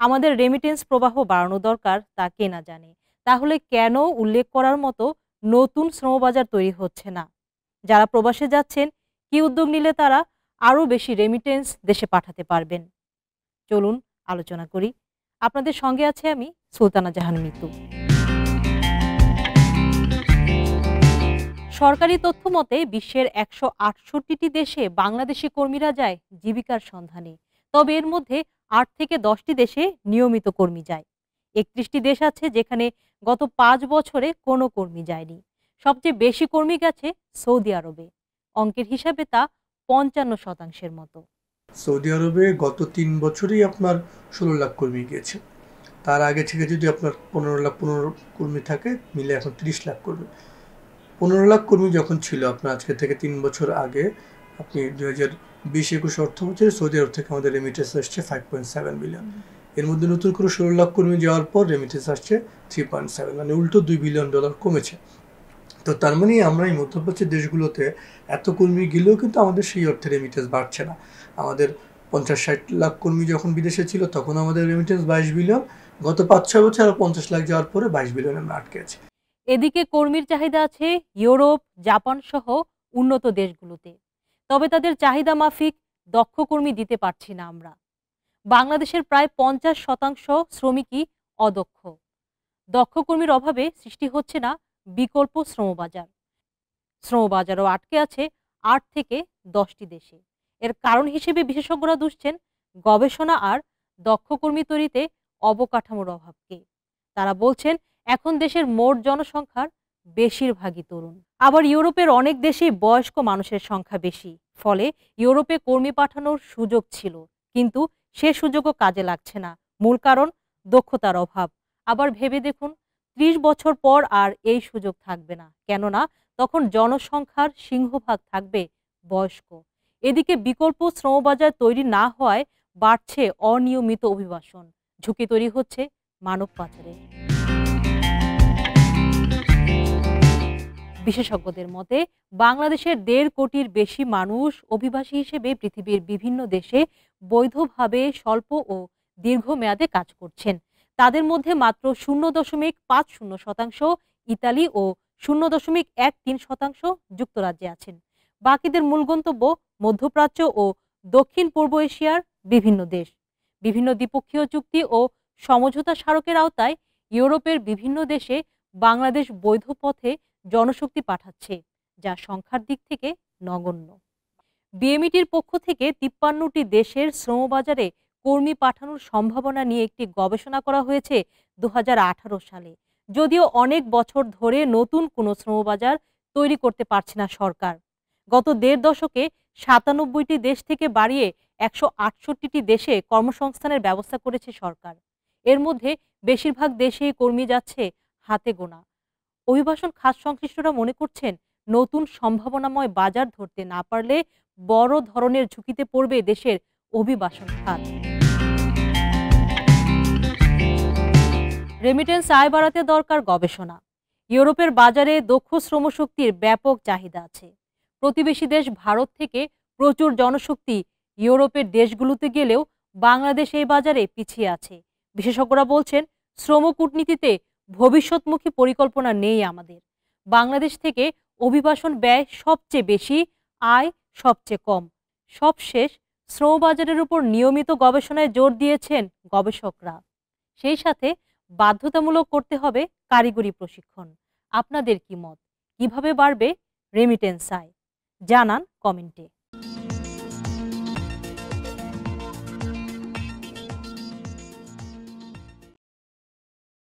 আমাদের রেমিটেন্স প্রবাহ বাড়ানো দরকার তা কে না জানে। তাহলে কেন উল্লেখ করার মতো নতুন শ্রমবাজার তৈরি হচ্ছে না? যারা প্রবাসে যাচ্ছেন কি উদ্যোগ নিলে তারা আরও বেশি রেমিটেন্স দেশে পাঠাতে পারবেন? চলুন আলোচনা করি। আপনাদের সঙ্গে আছে আমি সুলতানা জাহান মিতু। সরকারি তথ্য মতে বিশ্বের ১৬৮টি দেশে বাংলাদেশি কর্মীরা যায় জীবিকার সন্ধানে। তবে এর মধ্যে ৮ থেকে ১০টি দেশে নিয়মিত কর্মী যায়। ৩১টি দেশ আছে যেখানে গত ৫ বছরে কোনো কর্মী যায়নি। সবচেয়ে বেশি কর্মী গেছে সৌদি আরবে। অঙ্কের হিসাবে তা ৫৫% মতো। সৌদি আরবে গত ৩ বছরেই আপনার ১৬ লাখ কর্মী গিয়েছে। তার আগে থেকে যদি আপনার ১৫ লাখ কর্মী থাকে, মিলে এখন ৩০ লাখ কর্মী। ১৫ লাখ কর্মী যখন ছিল আপনার আজকে থেকে ৩ বছর আগে, আপনি ২০২০-২১ অর্থ বছরে সৌদি আরব থেকে আমাদের রেমিটেন্স আসছে 5.7 বিলিয়ন। এর মধ্যে নতুন করে ১৬ লাখ কর্মী যাওয়ার পর রেমিটেন্স আসছে 3.7, মানে উল্টো $2 বিলিয়ন কমেছে। তো তার মানে আমরা এই মধ্যপ্রাচ্যের দেশগুলোতে এত কর্মী গেলেও কিন্তু আমাদের সেই অর্থে রেমিটেন্স বাড়ছে না। আমাদের ৫০-৬০ লাখ কর্মী যখন বিদেশে ছিল তখন আমাদের রেমিটেন্স ২২ বিলিয়ন। গত ৫-৬ বছর আর ৫০ লাখ যাওয়ার পরে ২২ বিলিয়ন আমরা আটকে আছি। এদিকে কর্মীর চাহিদা আছে ইউরোপ, জাপান সহ উন্নত দেশগুলোতে। তবে তাদের চাহিদা মাফিক দক্ষ কর্মী দিতে পারছি না আমরা। বাংলাদেশের প্রায় ৫০% শ্রমিকই অদক্ষ। দক্ষ কর্মীর অভাবে সৃষ্টি হচ্ছে না বিকল্প শ্রমবাজার। শ্রমবাজারও আটকে আছে ৮ থেকে ১০টি দেশে। এর কারণ হিসেবে বিশেষজ্ঞরা দুষছেন গবেষণা আর দক্ষ কর্মী তৈরিতে অবকাঠামোর অভাবকে। তারা বলছেন এখন দেশের মোট জনসংখ্যার বেশিরভাগই তরুণ। আবার ইউরোপের অনেক দেশেই বয়স্ক মানুষের সংখ্যা বেশি। ফলে ইউরোপে কর্মী পাঠানোর সুযোগ ছিল, কিন্তু সে সুযোগও কাজে লাগছে না। মূল কারণ দক্ষতার অভাব। আবার ভেবে দেখুন, ৩০ বছর পর আর এই সুযোগ থাকবে না, কেননা তখন জনসংখ্যার সিংহভাগ থাকবে বয়স্ক। এদিকে বিকল্প শ্রমবাজার তৈরি না হওয়ায় বাড়ছে অনিয়মিত অভিবাসন। ঝুঁকি তৈরি হচ্ছে মানব পাচারের। বিশেষজ্ঞদের মতে বাংলাদেশের ১.৫ কোটির বেশি মানুষ অভিবাসী হিসেবে পৃথিবীর বিভিন্ন দেশে বৈধভাবে স্বল্প ও দীর্ঘমেয়াদে কাজ করছেন। তাদের মধ্যে মাত্র ০.৫০% ইতালি ও ০.১৩% যুক্তরাজ্যে আছেন। বাকিদের মূল গন্তব্য মধ্যপ্রাচ্য ও দক্ষিণ পূর্ব এশিয়ার বিভিন্ন দেশ। বিভিন্ন দ্বিপক্ষীয় চুক্তি ও সমঝোতা স্মারকের আওতায় ইউরোপের বিভিন্ন দেশে বাংলাদেশ বৈধ পথে জনশক্তি পাঠাচ্ছে, যা সংখ্যার দিক থেকে নগণ্য। বিএমইটির পক্ষ থেকে ৫৩টি দেশের শ্রমবাজারে কর্মী পাঠানোর সম্ভাবনা নিয়ে একটি গবেষণা করা হয়েছে ২০১৮ সালে। যদিও অনেক বছর ধরে নতুন কোনো শ্রমবাজার তৈরি করতে পারছে না সরকার। গত ১.৫ দশকে ৯৭টি দেশ থেকে বাড়িয়ে ১৬৮টি দেশে কর্মসংস্থানের ব্যবস্থা করেছে সরকার। এর মধ্যে বেশিরভাগ দেশেই কর্মী যাচ্ছে হাতে গোনা। অভিবাসন খাত সংশ্লিষ্টরা মনে করছেন নতুন সম্ভাবনাময় বাজার ধরতে না পারলে বড় ধরনের ঝুঁকিতে পড়বে দেশের অভিবাসন খাত। রেমিটেন্স আয় বাড়াতে দরকার গবেষণা। ইউরোপের বাজারে দক্ষ শ্রমশক্তির ব্যাপক চাহিদা আছে। প্রতিবেশী দেশ ভারত থেকে প্রচুর জনশক্তি ইউরোপের দেশগুলোতে গেলেও বাংলাদেশ এই বাজারে পিছিয়ে আছে। বিশেষজ্ঞরা বলছেন শ্রম কূটনীতিতে ভবিষ্যৎমুখী পরিকল্পনা নেই আমাদের। বাংলাদেশ থেকে অভিবাসন ব্যয় সবচেয়ে বেশি, আয় সবচেয়ে কম। সবশেষ শ্রমবাজারের উপর নিয়মিত গবেষণায় জোর দিয়েছেন গবেষকরা। সেই সাথে বাধ্যতামূলক করতে হবে কারিগরি প্রশিক্ষণ। আপনাদের কি মত? কিভাবে বাড়বে রেমিটেন্স আয়? জানান কমেন্টে।